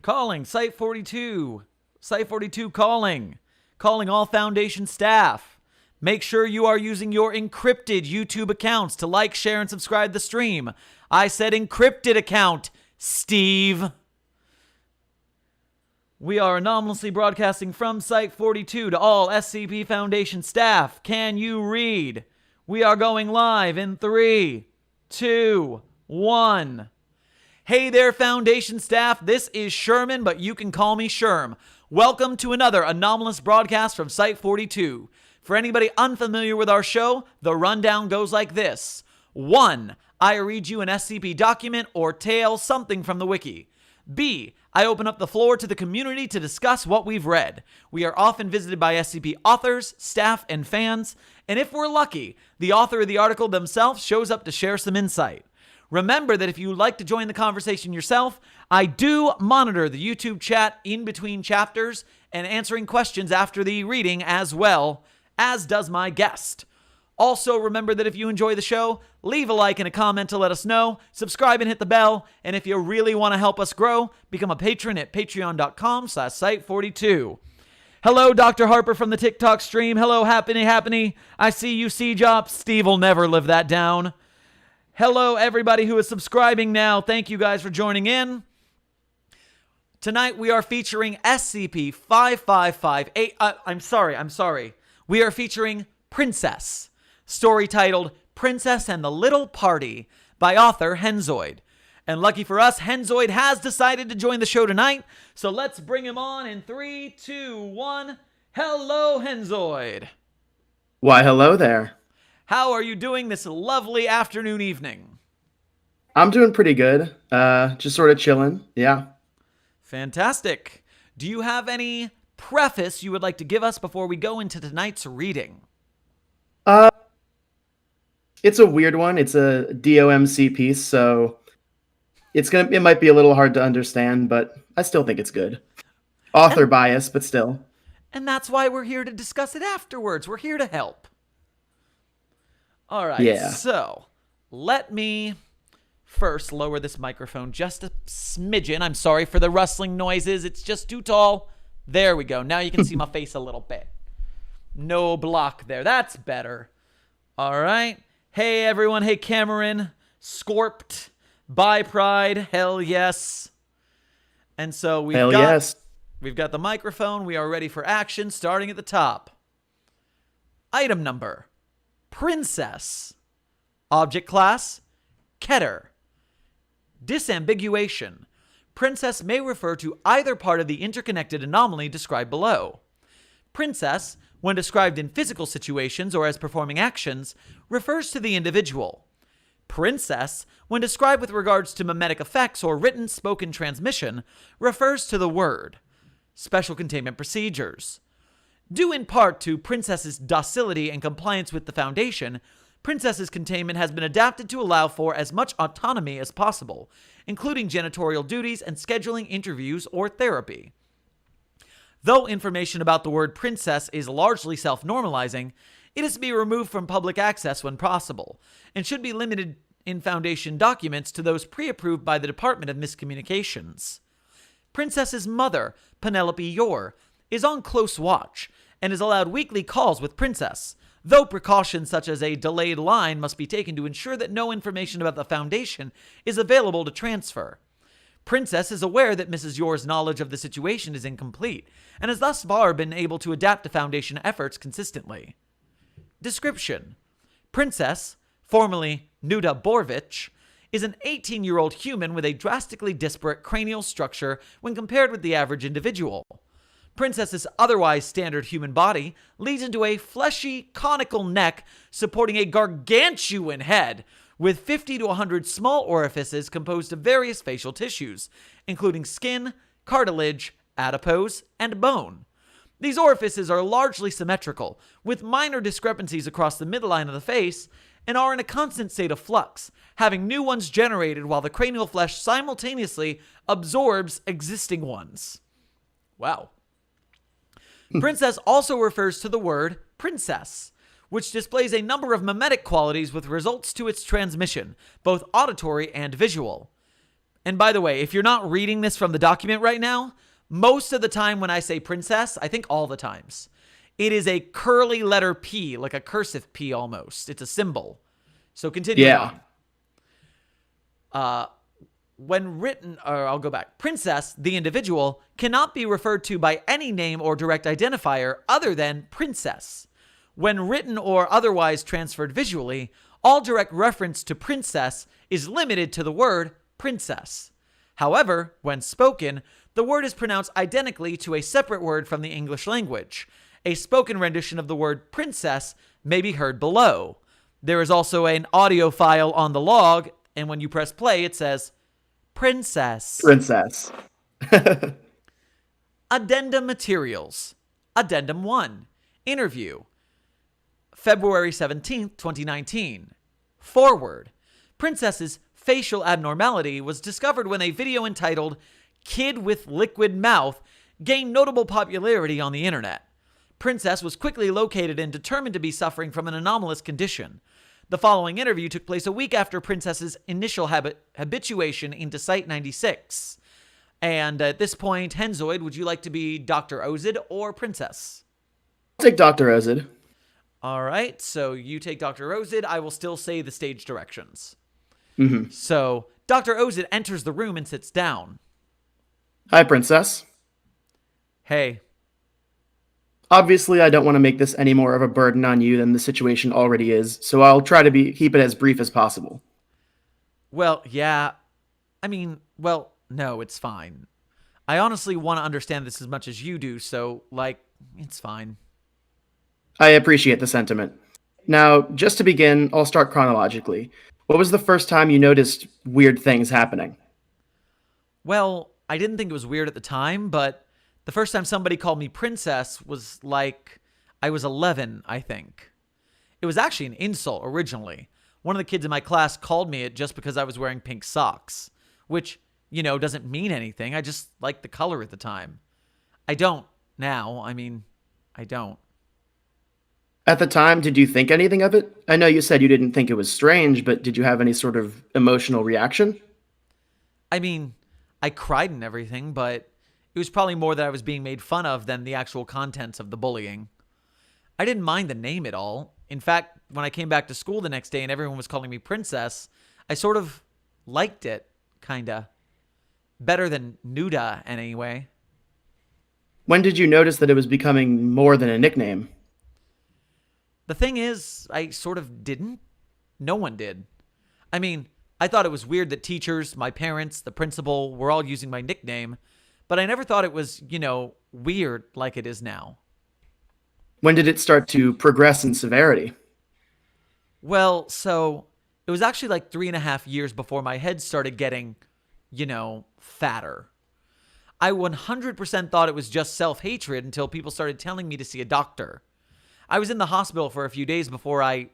Calling Site-42. Site-42 calling. Calling all Foundation staff. Make sure you are using your encrypted YouTube accounts to like, share, and subscribe the stream. I said encrypted account, Steve. We are anomalously broadcasting from Site-42 to all SCP Foundation staff. Can you read? We are going live in 3, 2, 1. Hey there, Foundation staff. This is Sherman, but you can call me Sherm. Welcome to another anomalous broadcast from Site-42. For anybody unfamiliar with our show, the rundown goes like this. 1. I read you an SCP document or tale, something from the wiki. B. I open up the floor to the community to discuss what we've read. We are often visited by SCP authors, staff, and fans, and if we're lucky, the author of the article themselves shows up to share some insight. Remember that if you'd like to join the conversation yourself, I do monitor the YouTube chat in between chapters and answering questions after the reading as well, as does my guest. Also, remember that if you enjoy the show, leave a like and a comment to let us know, subscribe and hit the bell, and if you really want to help us grow, become a patron at patreon.com/site42. Hello, Dr. Harper from the TikTok stream. Hello, Happiny. I see you, C-Jop. Steve will never live that down. Hello, everybody who is subscribing now. Thank you guys for joining in. Tonight, we are featuring SCP-5558. I'm sorry. We are featuring Princess. Story titled Princess and the Little Party by author Henzoid. And lucky for us, Henzoid has decided to join the show tonight. So let's bring him on in 3, 2, 1. Hello, Henzoid. Why, hello there. How are you doing this lovely afternoon evening? I'm doing pretty good. Just sort of chilling. Yeah. Fantastic. Do you have any preface you would like to give us before we go into tonight's reading? It's a weird one. It's a DOMC piece, so it might be a little hard to understand, but I still think it's good. Author bias, but still. And that's why we're here to discuss it afterwards. We're here to help. All right, yeah. So let me first lower this microphone just a smidgen. I'm sorry for the rustling noises. It's just too tall. There we go. Now you can see my face a little bit. No block there. That's better. All right. Hey, everyone. Hey, Cameron. Scorped. Bye, Pride. Hell yes. And so we've got the microphone. We are ready for action, starting at the top. Item number. Princess. Object class, Keter. Disambiguation. Princess may refer to either part of the interconnected anomaly described below. Princess, when described in physical situations or as performing actions, refers to the individual. Princess, when described with regards to mimetic effects or written spoken transmission, refers to the word. Special containment procedures. Due in part to Princess's docility and compliance with the Foundation, Princess's containment has been adapted to allow for as much autonomy as possible, including janitorial duties and scheduling interviews or therapy. Though information about the word princess is largely self-normalizing, it is to be removed from public access when possible, and should be limited in Foundation documents to those pre-approved by the Department of Miscommunications. Princess's mother, Penelope Yor, is on close watch and is allowed weekly calls with Princess, though precautions such as a delayed line must be taken to ensure that no information about the Foundation is available to transfer. Princess is aware that Mrs. Yor's knowledge of the situation is incomplete, and has thus far been able to adapt to Foundation efforts consistently. Description. Princess, formerly Nuda Borvich, is an 18-year-old human with a drastically disparate cranial structure when compared with the average individual. Princess's otherwise standard human body leads into a fleshy, conical neck supporting a gargantuan head with 50 to 100 small orifices composed of various facial tissues, including skin, cartilage, adipose, and bone. These orifices are largely symmetrical, with minor discrepancies across the midline of the face, and are in a constant state of flux, having new ones generated while the cranial flesh simultaneously absorbs existing ones. Wow. Princess also refers to the word princess, which displays a number of mimetic qualities with results to its transmission, both auditory and visual. And by the way, if you're not reading this from the document right now, most of the time when I say princess, I think all the times, it is a curly letter P, like a cursive P almost. It's a symbol. So continuing on. When written, or I'll go back. Princess, the individual, cannot be referred to by any name or direct identifier other than princess. When written or otherwise transferred visually, all direct reference to princess is limited to the word princess. However, when spoken, the word is pronounced identically to a separate word from the English language. A spoken rendition of the word princess may be heard below. There is also an audio file on the log, and when you press play, it says, princess. Princess. Addendum materials. Addendum 1. Interview. February 17th, 2019. Forward. Princess's facial abnormality was discovered when a video entitled Kid with Liquid Mouth gained notable popularity on the internet. Princess was quickly located and determined to be suffering from an anomalous condition. The following interview took place a week after Princess's initial habituation into Site-42. And at this point, Henzoid, would you like to be Dr. Ozid or Princess? I'll take Dr. Ozid. All right, so you take Dr. Ozid. I will still say the stage directions. Mm-hmm. So Dr. Ozid enters the room and sits down. Hi, Princess. Hey. Obviously, I don't want to make this any more of a burden on you than the situation already is, so I'll try to keep it as brief as possible. Well, yeah. No, it's fine. I honestly want to understand this as much as you do, so, it's fine. I appreciate the sentiment. Now, just to begin, I'll start chronologically. What was the first time you noticed weird things happening? Well, I didn't think it was weird at the time, but the first time somebody called me princess was I was 11, I think. It was actually an insult originally. One of the kids in my class called me it just because I was wearing pink socks, which, doesn't mean anything. I just liked the color at the time. I don't now. I don't. At the time, did you think anything of it? I know you said you didn't think it was strange, but did you have any sort of emotional reaction? I cried and everything, but it was probably more that I was being made fun of than the actual contents of the bullying. I didn't mind the name at all. In fact, when I came back to school the next day and everyone was calling me princess, I sort of liked it, kinda. Better than Nuda, anyway. When did you notice that it was becoming more than a nickname? The thing is, I sort of didn't. No one did. I thought it was weird that teachers, my parents, the principal were all using my nickname, but I never thought it was, weird like it is now. When did it start to progress in severity? Well, so it was actually 3.5 years before my head started getting, fatter. I 100% thought it was just self-hatred until people started telling me to see a doctor. I was in the hospital for a few days before I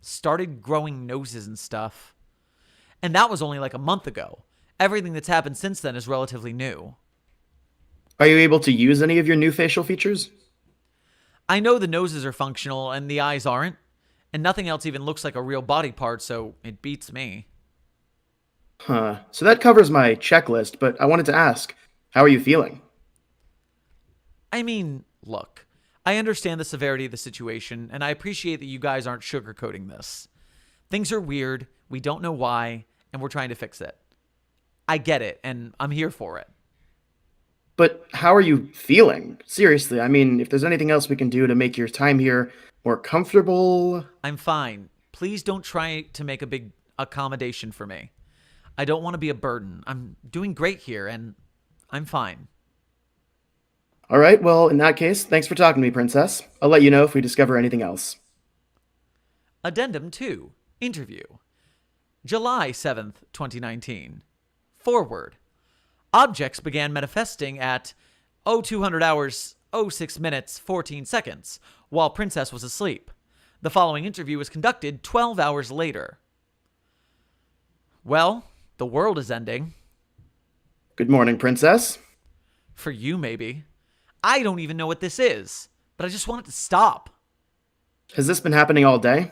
started growing noses and stuff. And that was only a month ago. Everything that's happened since then is relatively new. Are you able to use any of your new facial features? I know the noses are functional and the eyes aren't. And nothing else even looks like a real body part, so it beats me. Huh. So that covers my checklist, but I wanted to ask, how are you feeling? Look. I understand the severity of the situation, and I appreciate that you guys aren't sugarcoating this. Things are weird, we don't know why, and we're trying to fix it. I get it, and I'm here for it. But how are you feeling? Seriously, if there's anything else we can do to make your time here more comfortable... I'm fine. Please don't try to make a big accommodation for me. I don't want to be a burden. I'm doing great here, and I'm fine. All right, well, in that case, thanks for talking to me, Princess. I'll let you know if we discover anything else. Addendum 2. Interview. July 7th, 2019. Forward. Objects began manifesting at 0200 hours, 06 minutes, 14 seconds, while Princess was asleep. The following interview was conducted 12 hours later. Well, the world is ending. Good morning, Princess. For you, maybe. I don't even know what this is, but I just want it to stop. Has this been happening all day?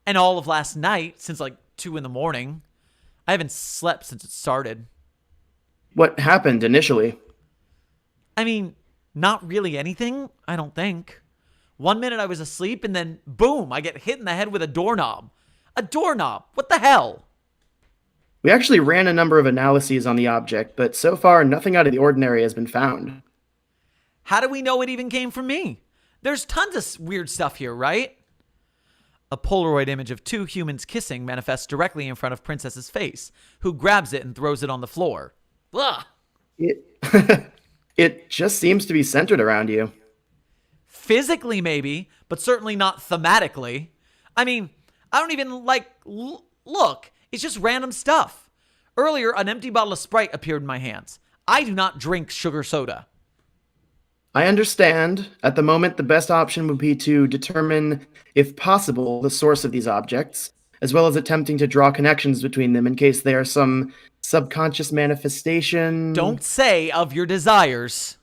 And all of last night, since 2 in the morning. I haven't slept since it started. What happened initially? I mean, not really anything, I don't think. 1 minute I was asleep and then boom, I get hit in the head with a doorknob. A doorknob? What the hell? We actually ran a number of analyses on the object, but so far nothing out of the ordinary has been found. How do we know it even came from me? There's tons of weird stuff here, right? A Polaroid image of two humans kissing manifests directly in front of Princess's face, who grabs it and throws it on the floor. Ugh. It, it just seems to be centered around you. Physically, maybe, but certainly not thematically. I mean, I don't even look. It's just random stuff. Earlier, an empty bottle of Sprite appeared in my hands. I do not drink sugar soda. I understand. At the moment, the best option would be to determine, if possible, the source of these objects, as well as attempting to draw connections between them in case they are some subconscious manifestation. Don't say of your desires.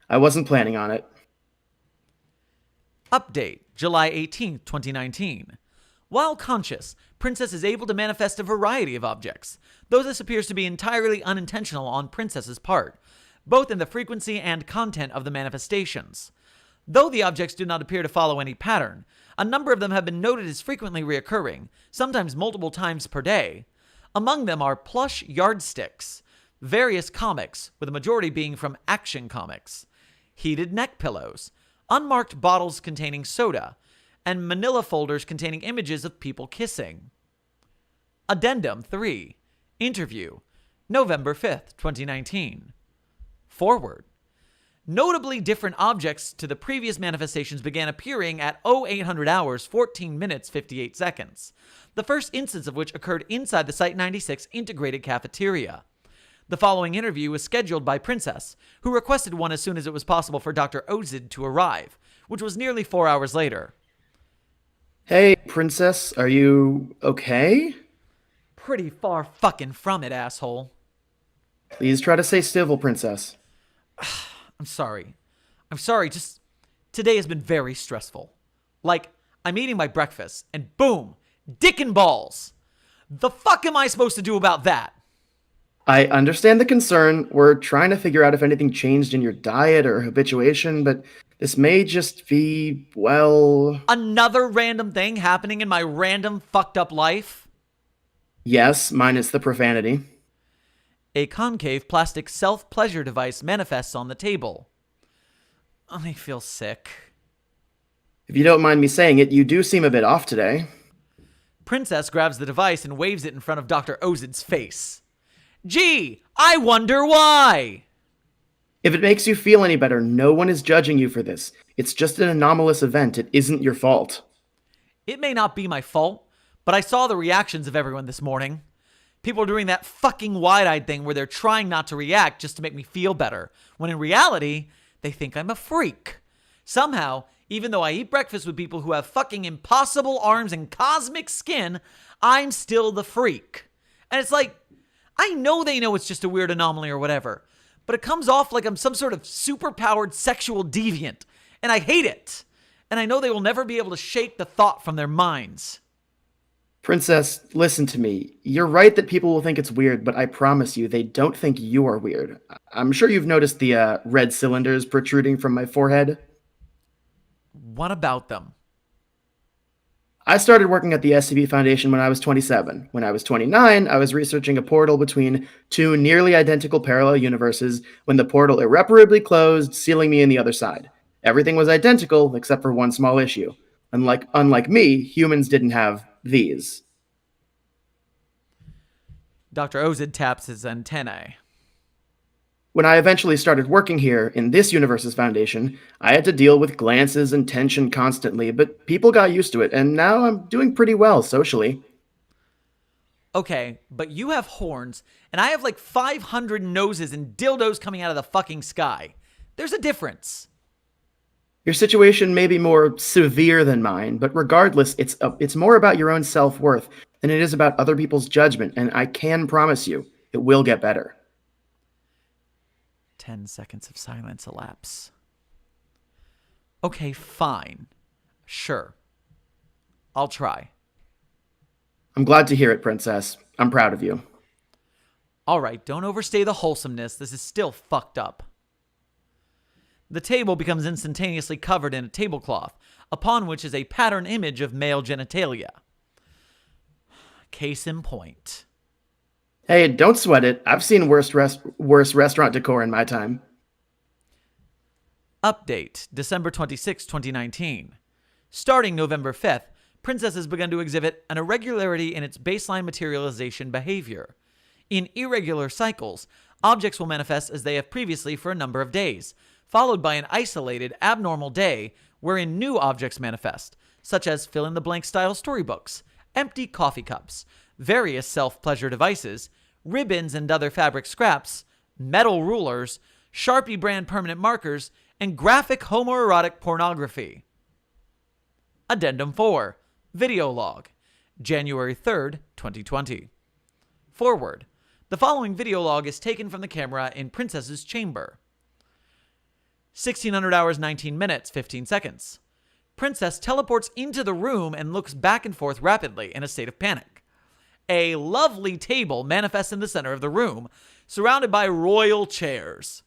I wasn't planning on it. Update, July 18th, 2019. While conscious, Princess is able to manifest a variety of objects, though this appears to be entirely unintentional on Princess's part, both in the frequency and content of the manifestations. Though the objects do not appear to follow any pattern, a number of them have been noted as frequently reoccurring, sometimes multiple times per day. Among them are plush yardsticks, various comics, with a majority being from Action Comics, heated neck pillows, unmarked bottles containing soda, and manila folders containing images of people kissing. Addendum 3. Interview. November 5th, 2019. Forward. Notably different objects to the previous manifestations began appearing at 0800 hours, 14 minutes, 58 seconds. The first instance of which occurred inside the Site-96 integrated cafeteria. The following interview was scheduled by Princess, who requested one as soon as it was possible for Dr. Ozid to arrive, which was nearly 4 hours later. Hey, Princess, are you okay? Pretty far fucking from it, asshole. Please try to stay civil, Princess. I'm sorry, just today has been very stressful. Like, I'm eating my breakfast, and boom, dick and balls. The fuck am I supposed to do about that? I understand the concern. We're trying to figure out if anything changed in your diet or habituation, but this may just be, well... Another random thing happening in my random fucked up life? Yes, minus the profanity. A concave plastic self-pleasure device manifests on the table. I feel sick. If you don't mind me saying it, you do seem a bit off today. Princess grabs the device and waves it in front of Dr. Ozid's face. Gee, I wonder why! If it makes you feel any better, no one is judging you for this. It's just an anomalous event. It isn't your fault. It may not be my fault, but I saw the reactions of everyone this morning. People are doing that fucking wide-eyed thing where they're trying not to react just to make me feel better, when in reality, they think I'm a freak. Somehow, even though I eat breakfast with people who have fucking impossible arms and cosmic skin, I'm still the freak. And it's like, I know they know it's just a weird anomaly or whatever, but it comes off like I'm some sort of superpowered sexual deviant, and I hate it. And I know they will never be able to shake the thought from their minds. Princess, listen to me. You're right that people will think it's weird, but I promise you, they don't think you are weird. I'm sure you've noticed the red cylinders protruding from my forehead. What about them? I started working at the SCP Foundation when I was 27. When I was 29, I was researching a portal between two nearly identical parallel universes when the portal irreparably closed, sealing me in the other side. Everything was identical except for one small issue. Unlike me, humans didn't have these. Dr. Ozid taps his antennae. When I eventually started working here, in this universe's foundation, I had to deal with glances and tension constantly, but people got used to it, and now I'm doing pretty well socially. Okay, but you have horns, and I have like 500 noses and dildos coming out of the fucking sky. There's a difference. Your situation may be more severe than mine, but regardless, it's more about your own self-worth than it is about other people's judgment, and I can promise you, it will get better. 10 seconds of silence elapse. Okay, fine. Sure. I'll try. I'm glad to hear it, Princess. I'm proud of you. All right, don't overstay the wholesomeness. This is still fucked up. The table becomes instantaneously covered in a tablecloth, upon which is a pattern image of male genitalia. Case in point. Hey, don't sweat it. I've seen worse restaurant decor in my time. Update, December 26, 2019. Starting November 5th, Princess has begun to exhibit an irregularity in its baseline materialization behavior. In irregular cycles, objects will manifest as they have previously for a number of days, followed by an isolated, abnormal day wherein new objects manifest, such as fill-in-the-blank style storybooks, empty coffee cups, various self-pleasure devices, ribbons and other fabric scraps, metal rulers, Sharpie brand permanent markers, and graphic homoerotic pornography. Addendum 4. Video log. January 3rd, 2020. Forward. The following video log is taken from the camera in Princess's chamber. 1600 hours, 19 minutes, 15 seconds. Princess teleports into the room and looks back and forth rapidly in a state of panic. A lovely table manifests in the center of the room, surrounded by royal chairs.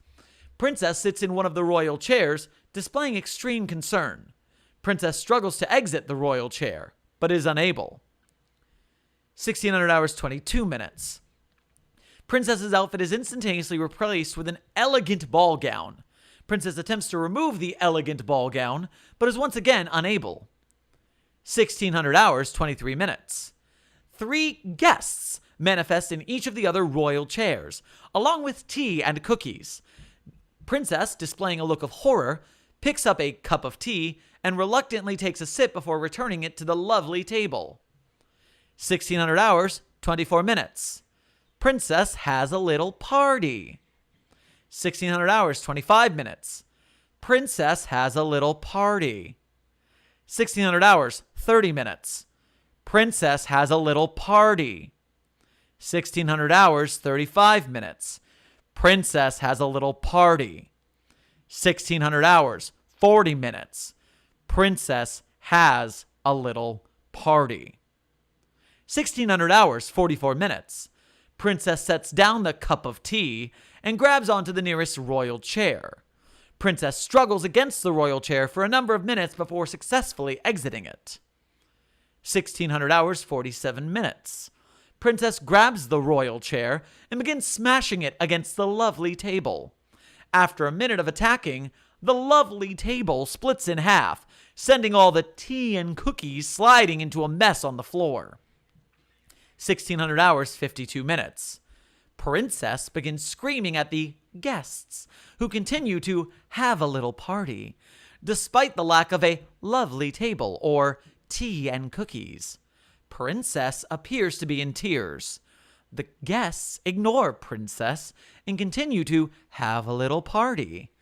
Princess sits in one of the royal chairs, displaying extreme concern. Princess struggles to exit the royal chair, but is unable. 1600 hours, 22 minutes. Princess's outfit is instantaneously replaced with an elegant ball gown. Princess attempts to remove the elegant ball gown, but is once again unable. 1600 hours, 23 minutes. 3 guests manifest in each of the other royal chairs, along with tea and cookies. Princess, displaying a look of horror, picks up a cup of tea and reluctantly takes a sip before returning it to the lovely table. 1600 hours, 24 minutes. Princess has a little party. 1600 hours, 25 minutes. Princess has a little party. 1600 hours, 30 minutes. Princess has a little party. 1600 hours, 35 minutes. Princess has a little party. 1600 hours, 40 minutes. Princess has a little party. 1600 hours, 44 minutes. Princess sets down the cup of tea and grabs onto the nearest royal chair. Princess struggles against the royal chair for a number of minutes before successfully exiting it. 1600 hours, 47 minutes. Princess grabs the royal chair and begins smashing it against the lovely table. After a minute of attacking, the lovely table splits in half, sending all the tea and cookies sliding into a mess on the floor. 1600 hours, 52 minutes. Princess begins screaming at the guests, who continue to have a little party, despite the lack of a lovely table or tea and cookies. Princess appears to be in tears. The guests ignore Princess and continue to have a little party.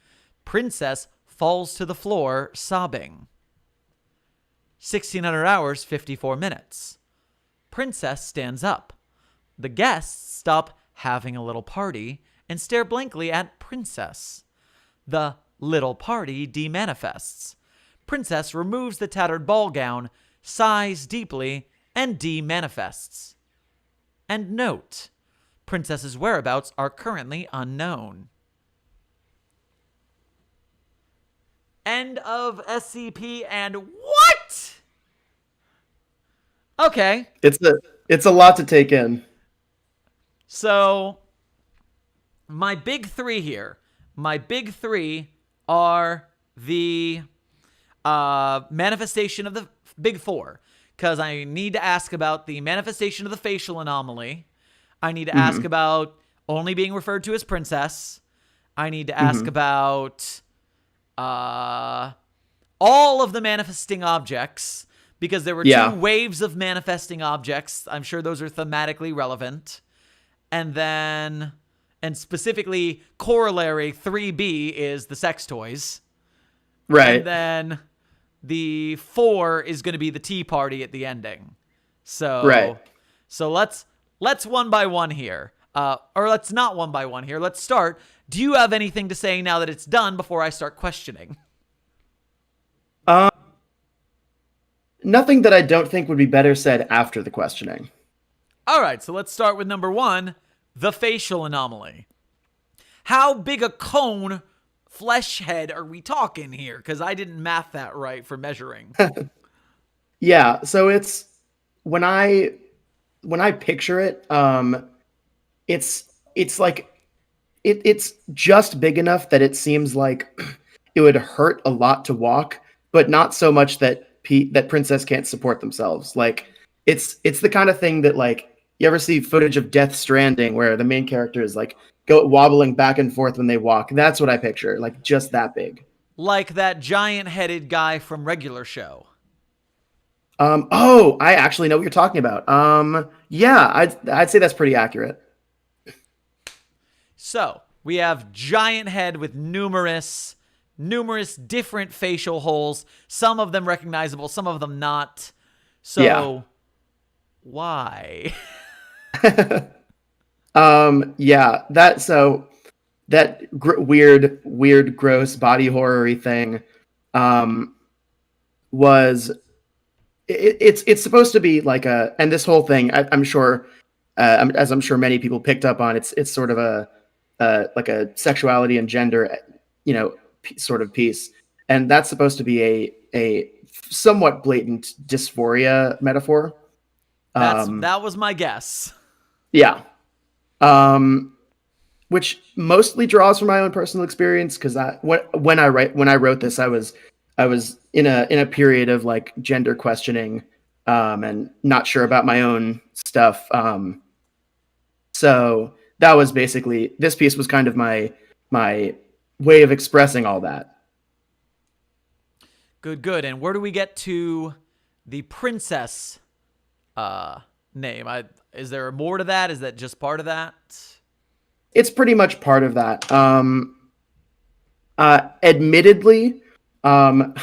Princess falls to the floor, sobbing. 1600 hours, 54 minutes. Princess stands up. The guests stop having a little party and stare blankly at Princess. The little party demanifests. Princess removes the tattered ball gown, sighs deeply, and demanifests. And note, Princess's whereabouts are currently unknown. End of SCP and what? Okay. It's a lot to take in. So, my big three here. My big three are the manifestation of the big four. Because I need to ask about the manifestation of the facial anomaly. I need to ask about only being referred to as Princess. I need to ask about all of the manifesting objects. Because there were 2 waves of manifesting objects. I'm sure those are thematically relevant. And then, and specifically, corollary 3B is the sex toys. Right. And then the 4 is going to be the tea party at the ending. So, so let's one by one here. Or let's not one by one here. Let's start. Do you have anything to say now that it's done before I start questioning? Nothing that I don't think would be better said after the questioning. All right, so let's start with number 1, the facial anomaly. How big a cone flesh head are we talking here? Because I didn't math that right for measuring. Yeah, so it's when I picture it, it's like it's just big enough that it seems like it would hurt a lot to walk, but not so much that that Princess can't support themselves. Like it's the kind of thing that like you ever see footage of Death Stranding where the main character is like go wobbling back and forth when they walk. That's what I picture, like just that big. Like that giant-headed guy from Regular Show. Oh, I actually know what you're talking about. Yeah, I'd say that's pretty accurate. So, we have giant head with numerous different facial holes, some of them recognizable, some of them not. So, Yeah. why? Yeah, weird, gross body horror-y thing, was it's supposed to be like and this whole thing, I'm sure, as I'm sure many people picked up on, it's sort of a like a sexuality and gender, sort of piece, and that's supposed to be a somewhat blatant dysphoria metaphor. That was my guess. Yeah. Which mostly draws from my own personal experience because when I wrote this, I was in a period of like gender questioning, and not sure about my own stuff. So that was basically, this piece was kind of my way of expressing all that. Good. And where do we get to the princess name? Is there more to that? Is that just part of that? It's pretty much part of that. Admittedly, I'm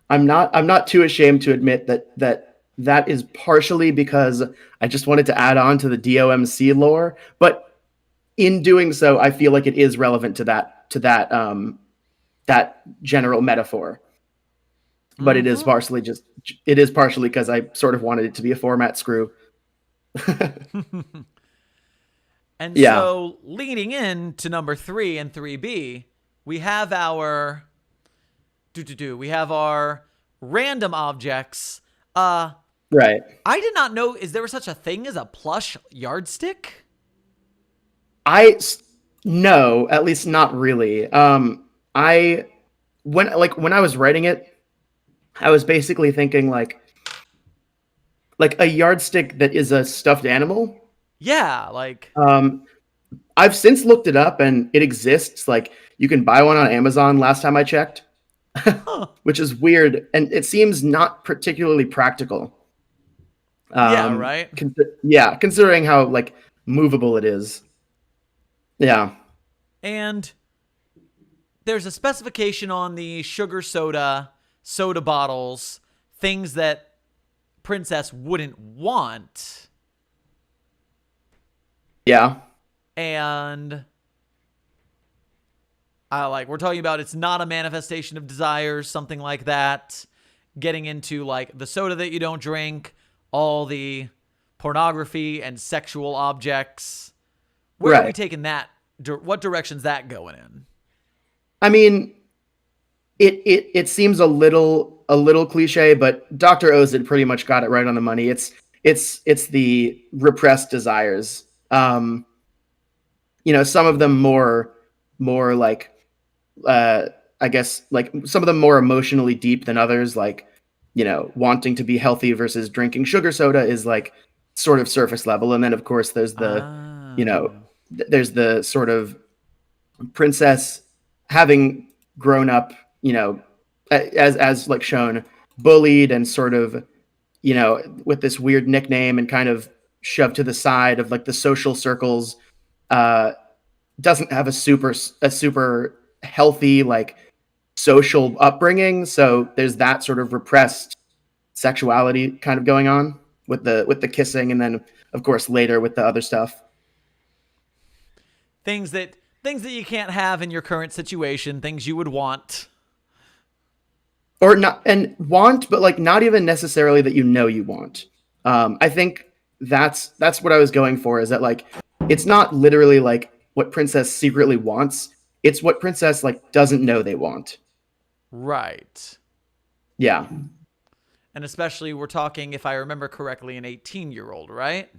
not too ashamed to admit that is partially because I just wanted to add on to the DOMC lore, but in doing so, I feel like it is relevant to that general metaphor. But it is partially because I sort of wanted it to be a format screw. And Yeah. so, leading into number 3 and 3B, we have our we have our random objects. Right. I did not know, is there such a thing as a plush yardstick? No, at least not really. I when I was writing it, I was basically thinking like a yardstick that is a stuffed animal. Yeah, like I've since looked it up and it exists. Like you can buy one on Amazon last time I checked, huh. which is weird and it seems not particularly practical. Yeah, right. Considering how like movable it is. Yeah. And there's a specification on the sugar soda bottles, things that Princess wouldn't want. Yeah. And we're talking about it's not a manifestation of desires, something like that. Getting into like the soda that you don't drink, all the pornography and sexual objects. Where are we taking that? What direction's that going in? I mean, it seems a little cliche, but Dr. Ozid pretty much got it right on the money. It's the repressed desires. Some of them more like I guess like some of them more emotionally deep than others, like wanting to be healthy versus drinking sugar soda is like sort of surface level, and then of course there's there's the sort of Princess having grown up, as like shown, bullied and sort of, with this weird nickname and kind of shoved to the side of like the social circles, doesn't have a super healthy like social upbringing. So there's that sort of repressed sexuality kind of going on with the kissing, and then of course later with the other stuff. Things that you can't have in your current situation, things you would want. Or not, and want, but like not even necessarily that you want. I think that's what I was going for, is that like it's not literally like what Princess secretly wants. It's what Princess like doesn't know they want. Right. Yeah. And especially we're talking, if I remember correctly, an 18-year-old, right?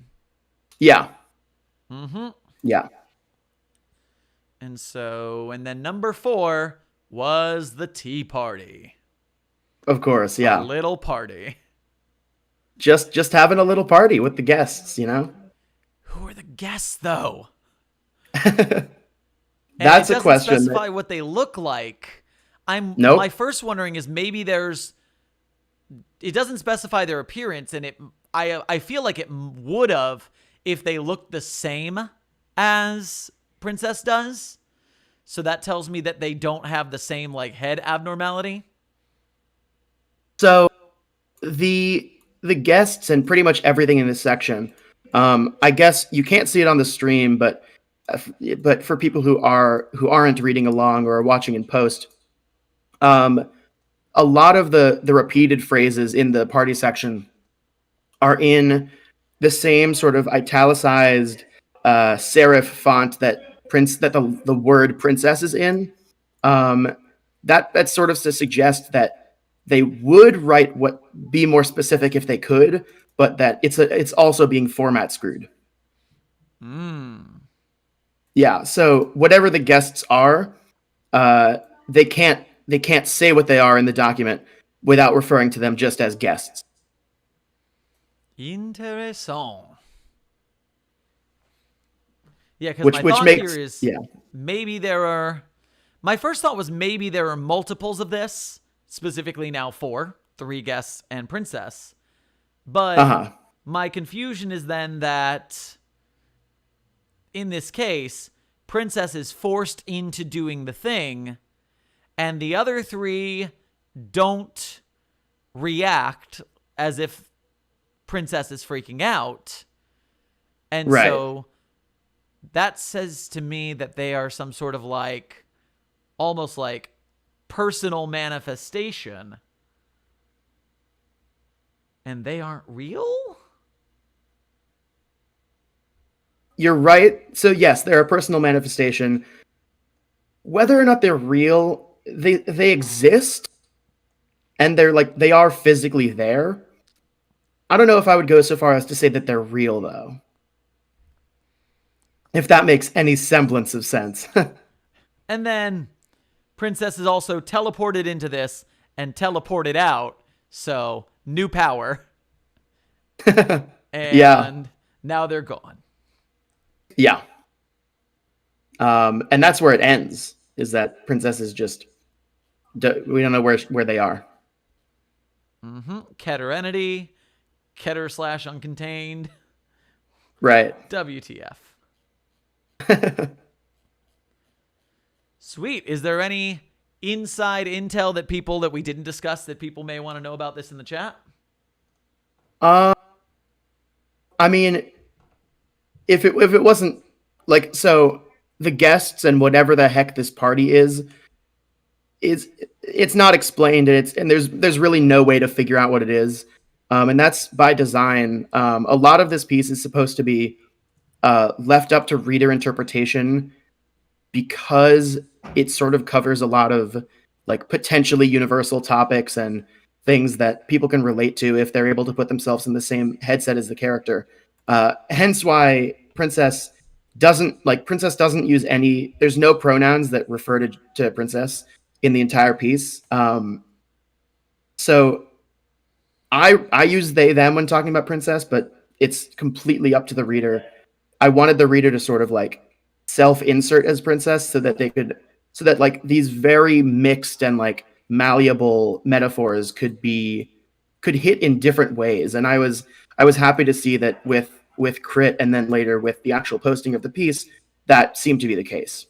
Yeah. Mm-hmm. Yeah. And then number 4 was the tea party. Of course, A yeah. little party. Just having a little party with the guests, you know? Who are the guests, though? And That's it a doesn't question. specify what they look like. Nope. My first wondering is maybe it doesn't specify their appearance, and I feel like it would have if they looked the same as Princess does. So that tells me that they don't have the same like head abnormality. So the guests and pretty much everything in this section, I guess you can't see it on the stream, but for people who aren't reading along or are watching in post, a lot of the repeated phrases in the party section are in the same sort of italicized serif font that the word princess is in. That's sort of to suggest that they would be more specific if they could, but that it's also being format screwed. Yeah, so whatever the guests are, they can't say what they are in the document without referring to them just as guests. Interessant. Yeah, because my thought here is maybe there are. My first thought was maybe there are multiples of this, specifically now 4, 3 guests and princess. But my confusion is then that in this case, princess is forced into doing the thing, and the other 3 don't react as if princess is freaking out. And so that says to me that they are some sort of like, almost like personal manifestation. And they aren't real? You're right. So yes, they're a personal manifestation. Whether or not they're real, they exist, and they are physically there. I don't know if I would go so far as to say that they're real, though. If that makes any semblance of sense. And then Princess is also teleported into this and teleported out. So, new power. And now they're gone. Yeah. And that's where it ends, is that Princess is just... we don't know where they are. Keter entity. Keter / uncontained. Right. WTF. Sweet. Is there any inside intel that we didn't discuss that people may want to know about this in the chat? I mean, if it wasn't like, so the guests and whatever the heck this party is it's not explained, and there's really no way to figure out what it is. And that's by design. A lot of this piece is supposed to be left up to reader interpretation, because it sort of covers a lot of like potentially universal topics and things that people can relate to if they're able to put themselves in the same headset as the character. Hence why Princess doesn't use any, there's no pronouns that refer to Princess in the entire piece. So I use they, them when talking about Princess, but it's completely up to the reader. I wanted the reader to sort of like self-insert as Princess so that like these very mixed and like malleable metaphors could hit in different ways. And I was happy to see that with Crit, and then later with the actual posting of the piece, that seemed to be the case.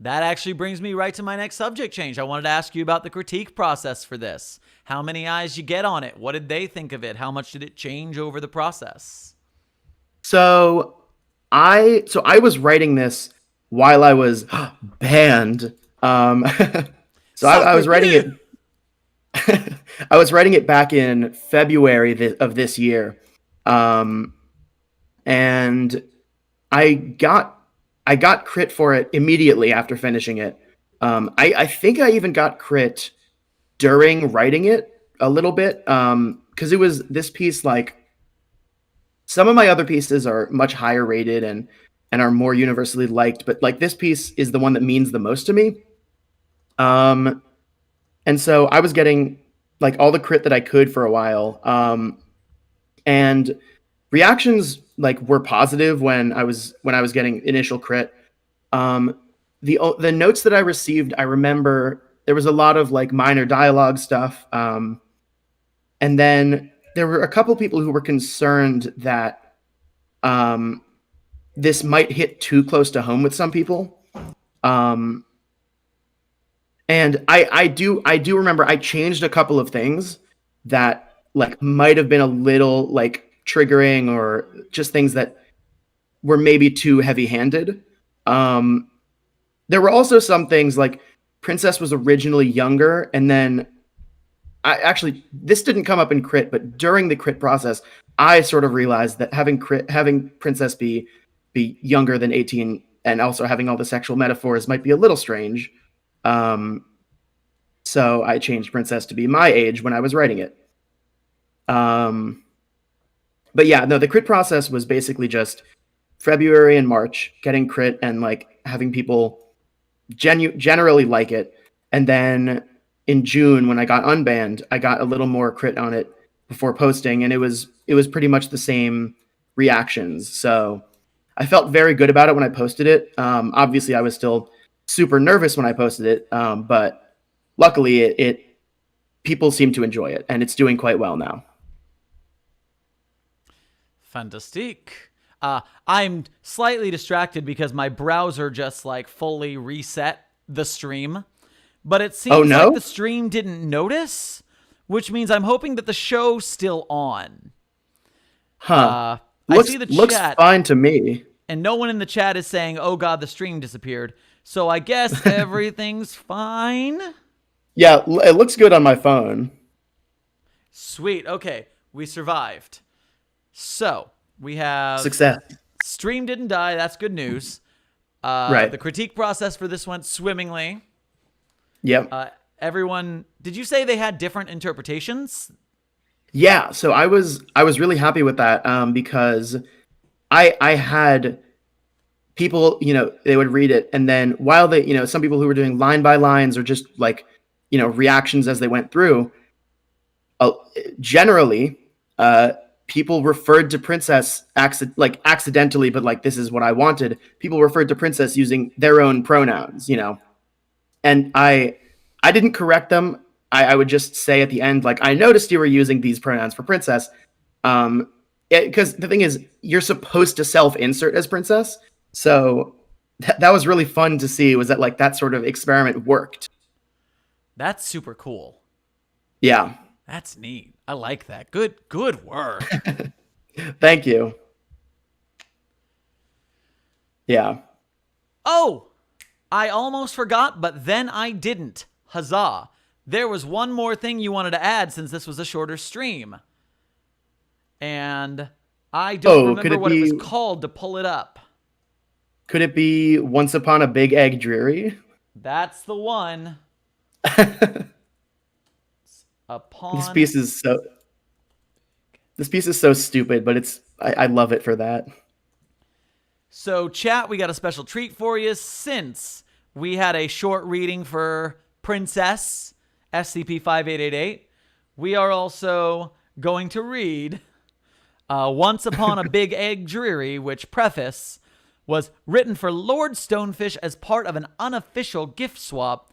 That actually brings me right to my next subject change. I wanted to ask you about the critique process for this. How many eyes you get on it? What did they think of it? How much did it change over the process? So I was writing this while I was banned. So I was writing it. I was writing it back in February of this year. And I got crit for it immediately after finishing it. I think I even got crit during writing it a little bit, because it was this piece. Like, some of my other pieces are much higher rated and are more universally liked, but like this piece is the one that means the most to me. And so I was getting like all the crit that I could for a while. And reactions like were positive when I was getting initial crit. The notes that I received, I remember there was a lot of like minor dialogue stuff. And then there were a couple people who were concerned that this might hit too close to home with some people. And I do remember I changed a couple of things that like might have been a little like triggering, or just things that were maybe too heavy-handed. There were also some things like Princess was originally younger, and then this didn't come up in crit, but during the crit process, I sort of realized that having Princess be younger than 18 and also having all the sexual metaphors might be a little strange. So I changed Princess to be my age when I was writing it. But yeah, no, the crit process was basically just February and March getting crit and like having people generally like it. And then in June, when I got unbanned, I got a little more crit on it before posting, and it was pretty much the same reactions. So I felt very good about it when I posted it. Obviously, I was still super nervous when I posted it, but luckily, it people seem to enjoy it, and it's doing quite well now. Fantastic. I'm slightly distracted because my browser just like fully reset the stream, but it seems like the stream didn't notice, which means I'm hoping that the show's still on. Huh. I see the chat. Looks fine to me. And no one in the chat is saying, oh god, the stream disappeared. So I guess everything's fine. Yeah, it looks good on my phone. Sweet. Okay, we survived. So we have success. Stream didn't die. That's good news. Right. The critique process for this went swimmingly. Yep. Everyone, did you say they had different interpretations? Yeah. So I was really happy with that, because I had people, they would read it, and then while they, some people who were doing line by lines or just like, reactions as they went through, generally, people referred to Princess accidentally, but like, this is what I wanted. People referred to Princess using their own pronouns, and I didn't correct them. I would just say at the end, like, I noticed you were using these pronouns for Princess. Because the thing is, you're supposed to self-insert as Princess. So that was really fun to see, was that like that sort of experiment worked. That's super cool. Yeah. That's neat. I like that. Good work. Thank you. Yeah. Oh, I almost forgot, but then I didn't. Huzzah. There was one more thing you wanted to add since this was a shorter stream. And I don't remember what it was called to pull it up. Could it be Once Upon a Big Egg Dreary? That's the one. This piece is so stupid, but I love it for that. So chat, we got a special treat for you. Since we had a short reading for Princess SCP-5888, we are also going to read Once Upon a Big Egg Dreary, which preface was written for Lord Stonefish as part of an unofficial gift swap,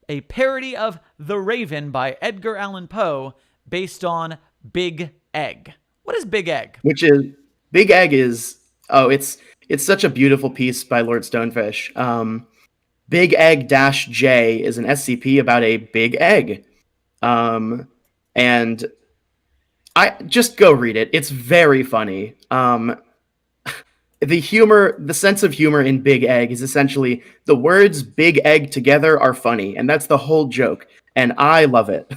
a parody of The Raven by Edgar Allan Poe based on Big Egg. What is Big Egg? Big Egg is, it's such a beautiful piece by Lord Stonefish. Big Egg-J is an SCP about a big egg. And I just go read it. It's very funny. The sense of humor in Big Egg is essentially the words big egg together are funny, and that's the whole joke. And I love it.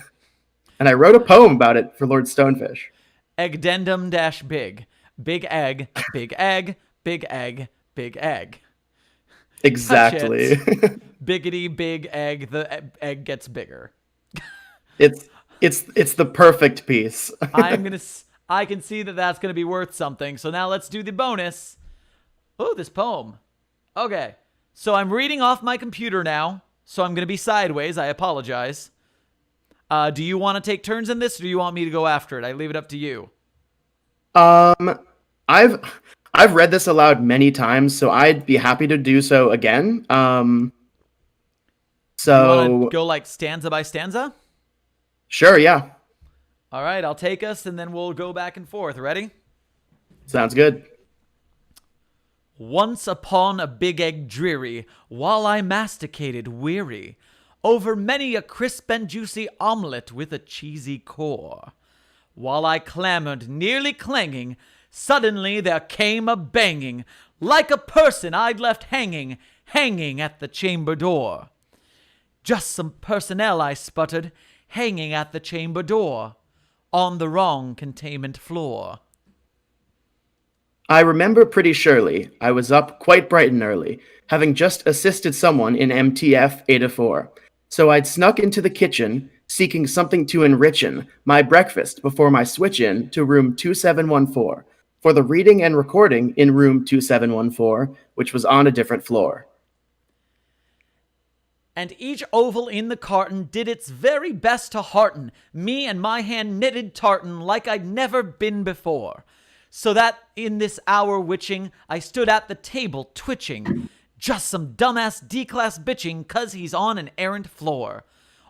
And I wrote a poem about it for Lord Stonefish. Egdendum dash big. Big egg, big egg, big egg, big egg. Touch Exactly. it. Biggity big egg, the egg gets bigger. it's it's the perfect piece. I can see that that's gonna be worth something. So now let's do the bonus. Oh, this poem. Okay. So I'm reading off my computer now. So I'm gonna be sideways. I apologize. Do you want to take turns in this, or do you want me to go after it? I leave it up to you. I've read this aloud many times, so I'd be happy to do so again. You want to So go like stanza by stanza? sure, yeah. All right, I'll take us, and then we'll go back and forth. Ready? Sounds good. Once upon a big egg dreary, while I masticated weary, over many a crisp and juicy omelet with a cheesy core. While I clamored, nearly clanging, suddenly there came a banging, like a person I'd left hanging, hanging at the chamber door. Just some personnel, I sputtered, hanging at the chamber door, on the wrong containment floor. I remember pretty surely. I was up quite bright and early, having just assisted someone in MTF 804. So I'd snuck into the kitchen, seeking something to enrichen my breakfast before my switch in to room 2714 for the reading and recording in room 2714, which was on a different floor. And each oval in the carton did its very best to hearten me and my hand-knitted tartan like I'd never been before. So that in this hour witching, I stood at the table twitching. Just some dumbass D-class bitching 'cause he's on an errant floor.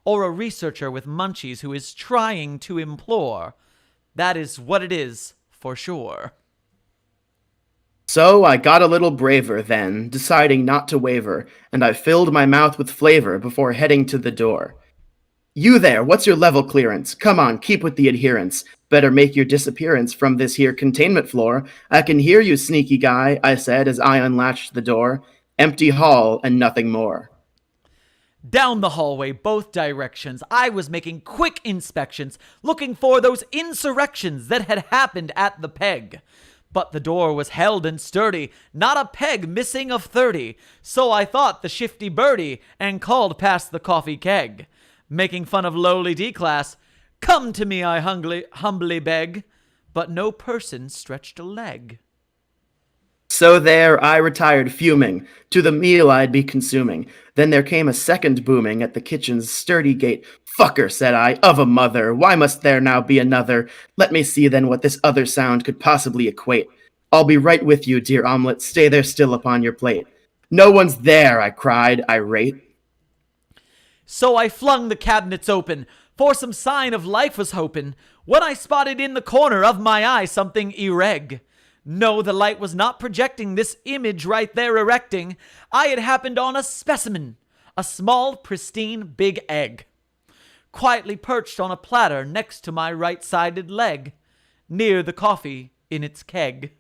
Or a researcher with munchies who is trying to implore. That is what it is, for sure. So I got a little braver then, deciding not to waver, and I filled my mouth with flavor before heading to the door. You there, what's your level clearance? Come on, keep with the adherence. Better make your disappearance from this here containment floor. I can hear you, sneaky guy, I said as I unlatched the door. Empty hall and nothing more. Down the hallway, both directions, I was making quick inspections, looking for those insurrections that had happened at the peg. But the door was held and sturdy, not a peg missing of 30. So I thought the shifty birdie, and called past the coffee keg, making fun of lowly D-class. Come to me, I humbly beg. But no person stretched a leg. So there I retired fuming, to the meal I'd be consuming. Then there came a second booming at the kitchen's sturdy gate. Fucker, said I, of a mother, why must there now be another? Let me see then what this other sound could possibly equate. I'll be right with you, dear omelet, stay there still upon your plate. No one's there, I cried, irate. So I flung the cabinets open, for some sign of life was hoping, when I spotted in the corner of my eye something irreg. No, the light was not projecting this image right there erecting. I had happened on a specimen, a small, pristine, big egg, quietly perched on a platter next to my right-sided leg, near the coffee in its keg.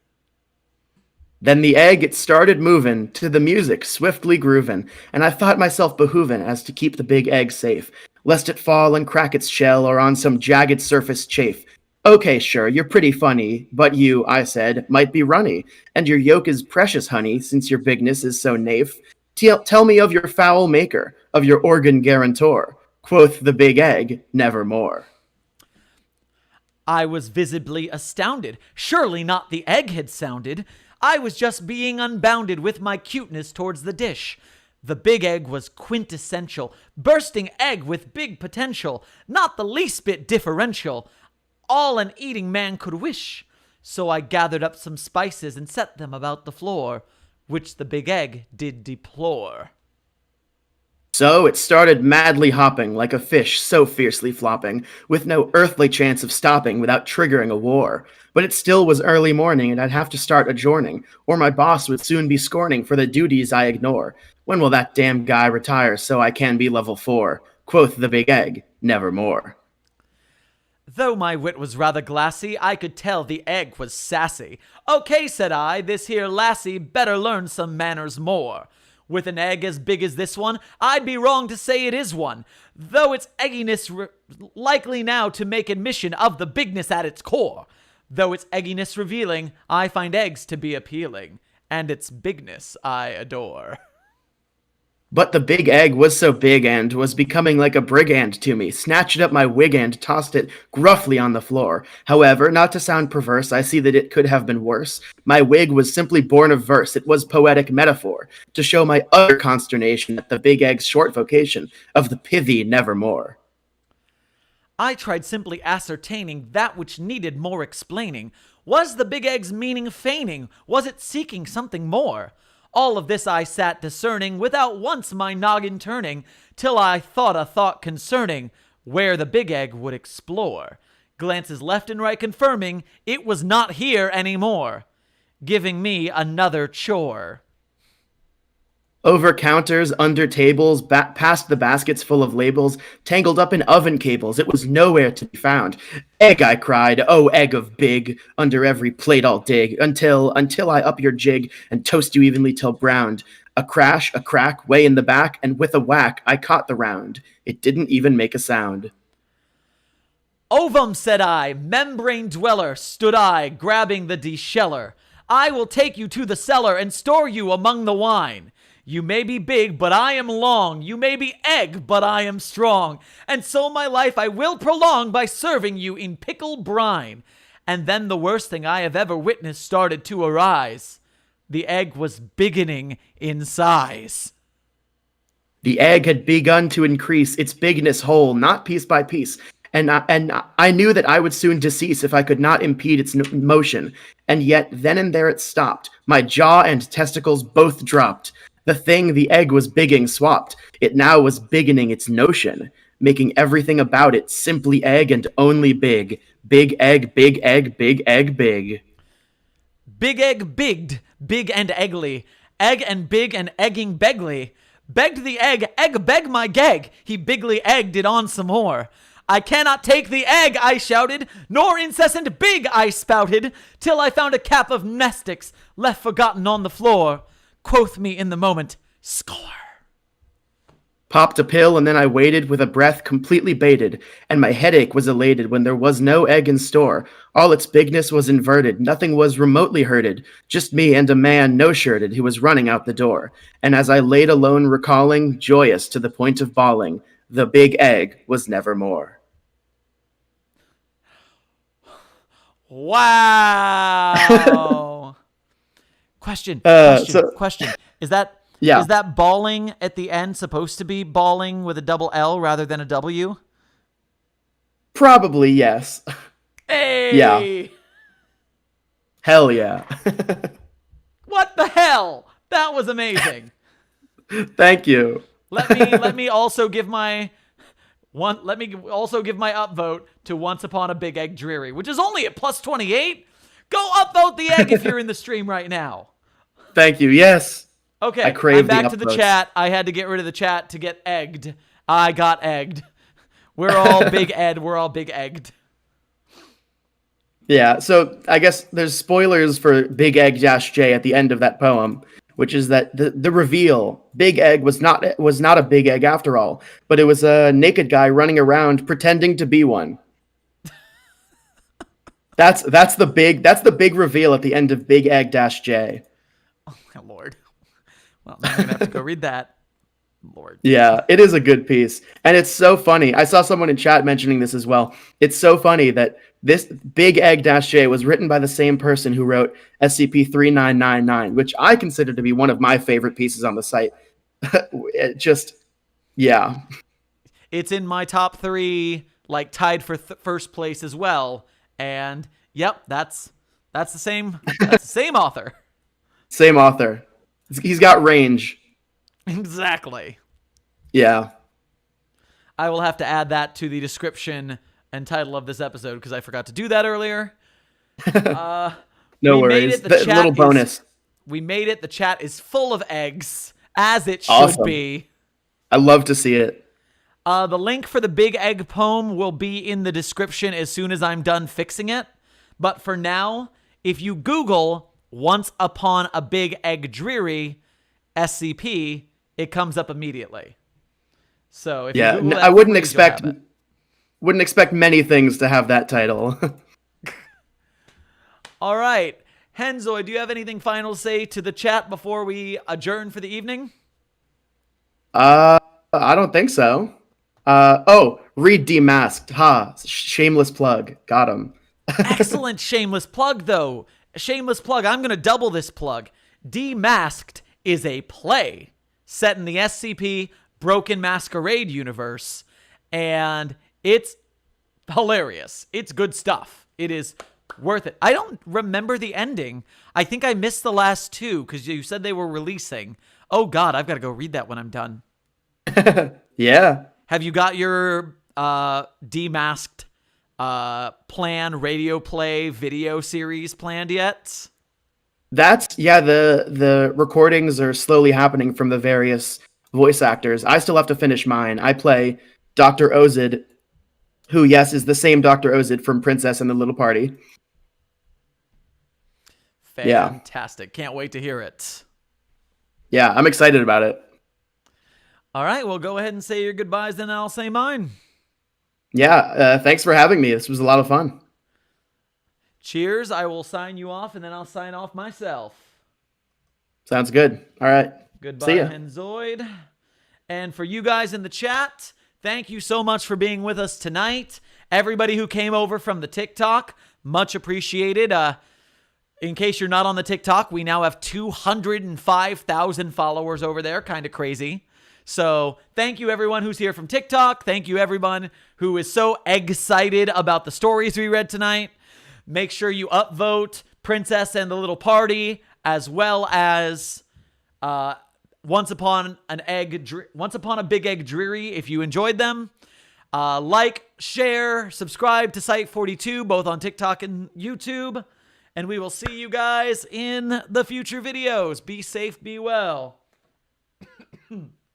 Then the egg it started movin' to the music, swiftly groovin', and I thought myself behoovin' as to keep the big egg safe, lest it fall and crack its shell or on some jagged surface chafe. Okay, sure, you're pretty funny, but you, I said, might be runny, and your yolk is precious, honey, since your bigness is so naif. Tell me of your foul maker, of your organ guarantor. Quoth the big egg, nevermore. I was visibly astounded. Surely not the egg had sounded. I was just being unbounded with my cuteness towards the dish. The big egg was quintessential, bursting egg with big potential, not the least bit differential. All an eating man could wish. So I gathered up some spices and set them about the floor, which the big egg did deplore. So it started madly hopping like a fish so fiercely flopping, with no earthly chance of stopping without triggering a war. But it still was early morning and I'd have to start adjourning, or my boss would soon be scorning for the duties I ignore. When will that damn guy retire so I can be level 4? Quoth the big egg, nevermore. Though my wit was rather glassy, I could tell the egg was sassy. Okay, said I, this here lassie better learn some manners more. With an egg as big as this one, I'd be wrong to say it is one, though its egginess likely now to make admission of the bigness at its core. Though its egginess revealing, I find eggs to be appealing, and its bigness I adore. But the big egg was so big and was becoming like a brigand to me, snatched up my wig and tossed it gruffly on the floor. However, not to sound perverse, I see that it could have been worse. My wig was simply born of verse, it was poetic metaphor, to show my utter consternation at the big egg's short vocation of the pithy nevermore. I tried simply ascertaining that which needed more explaining. Was the big egg's meaning feigning? Was it seeking something more? All of this I sat discerning, without once my noggin turning, till I thought a thought concerning where the big egg would explore. Glances left and right confirming it was not here anymore, giving me another chore. Over counters, under tables, past the baskets full of labels, tangled up in oven cables, it was nowhere to be found. Egg, I cried, oh egg of big, under every plate I'll dig, until I up your jig and toast you evenly till browned. A crash, a crack, way in the back, and with a whack I caught the round. It didn't even make a sound. Ovum, said I, membrane dweller, stood I, grabbing the desheller. I will take you to the cellar and store you among the wine. You may be big, but I am long. You may be egg, but I am strong. And so my life I will prolong by serving you in pickled brine. And then the worst thing I have ever witnessed started to arise. The egg was biggening in size. The egg had begun to increase its bigness whole, not piece by piece. And I knew that I would soon decease if I could not impede its motion. And yet, then and there it stopped. My jaw and testicles both dropped. The thing the egg was bigging swapped. It now was biggening its notion, making everything about it simply egg and only big. Big egg, big egg, big egg, big. Big egg bigged, big and eggly. Egg and big and egging begly. Begged the egg beg my gag. He bigly egged it on some more. I cannot take the egg, I shouted, nor incessant big I spouted, till I found a cap of mestics left forgotten on the floor. Quoth me in the moment, score. Popped a pill, and then I waited with a breath completely baited, and my headache was elated when there was no egg in store. All its bigness was inverted, nothing was remotely hurted, just me and a man no-shirted who was running out the door. And as I laid alone recalling, joyous to the point of bawling, the big egg was nevermore. Wow. Question. Is that bawling at the end supposed to be bawling with a double L rather than a W? Probably, yes. Hey! Yeah. Hell yeah. What the hell? That was amazing. Thank you. Let me also give my upvote to Once Upon a Big Egg Dreary, which is only at plus 28. Go upvote the egg if you're in the stream right now. Thank you. Yes. Okay, I crave I'm back the to the upvotes. chat. I had to get rid of the chat to get egged. I got egged. We're all big Ed. We're all big egged. Yeah, so I guess there's spoilers for Big Egg-J at the end of that poem, which is that the reveal, Big Egg was not a big egg after all, but it was a naked guy running around pretending to be one. That's the big reveal at the end of Big Egg-J. Oh my lord. Well, I'm gonna have to go read that. Lord. Yeah, it is a good piece. And it's so funny. I saw someone in chat mentioning this as well. It's so funny that this Big Egg-J was written by the same person who wrote SCP-5959, which I consider to be one of my favorite pieces on the site. Yeah. It's in my top 3, like tied for first place as well. And yep, that's the same author. Same author. He's got range. Exactly. Yeah. I will have to add that to the description and title of this episode because I forgot to do that earlier. No worries. Little bonus. We made it. The chat is full of eggs, as it should Awesome. be. I love to see it. The link for the Big Egg poem will be in the description as soon as I'm done fixing it. But for now, if you Google Once Upon a Big Egg Dreary SCP, it comes up immediately. So if you Google that, I wouldn't expect many things to have that title. All right. Henzoid, do you have anything final to say to the chat before we adjourn for the evening? I don't think so. Read Demasked. Ha, shameless plug. Got him. Excellent shameless plug, though. Shameless plug. I'm going to double this plug. Demasked is a play set in the SCP Broken Masquerade universe, and it's hilarious. It's good stuff. It is worth it. I don't remember the ending. I think I missed the last two because you said they were releasing. Oh, God, I've got to go read that when I'm done. Yeah. Have you got your Demasked plan, radio play, video series planned yet? The recordings are slowly happening from the various voice actors. I still have to finish mine. I play Dr. Ozid, who, yes, is the same Dr. Ozid from Princess and the Little Party. Fantastic. Can't wait to hear it. Yeah, I'm excited about it. All right, well, go ahead and say your goodbyes, then I'll say mine. Yeah, thanks for having me. This was a lot of fun. Cheers. I will sign you off, and then I'll sign off myself. Sounds good. All right. Goodbye, See ya. Henzoid. And for you guys in the chat, thank you so much for being with us tonight. Everybody who came over from the TikTok, much appreciated. In case you're not on the TikTok, we now have 205,000 followers over there. Kind of crazy. So thank you, everyone who's here from TikTok. Thank you, everyone who is so excited about the stories we read tonight. Make sure you upvote Princess and the Little Party, as well as Once Upon a Big Egg Dreary, if you enjoyed them. Like, share, subscribe to Site-42, both on TikTok and YouTube. And we will see you guys in the future videos. Be safe, be well.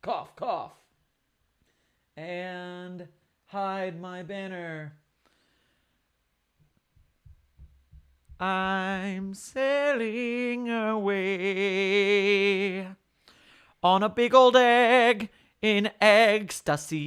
Cough, cough. And hide my banner. I'm sailing away on a big old egg in ecstasy.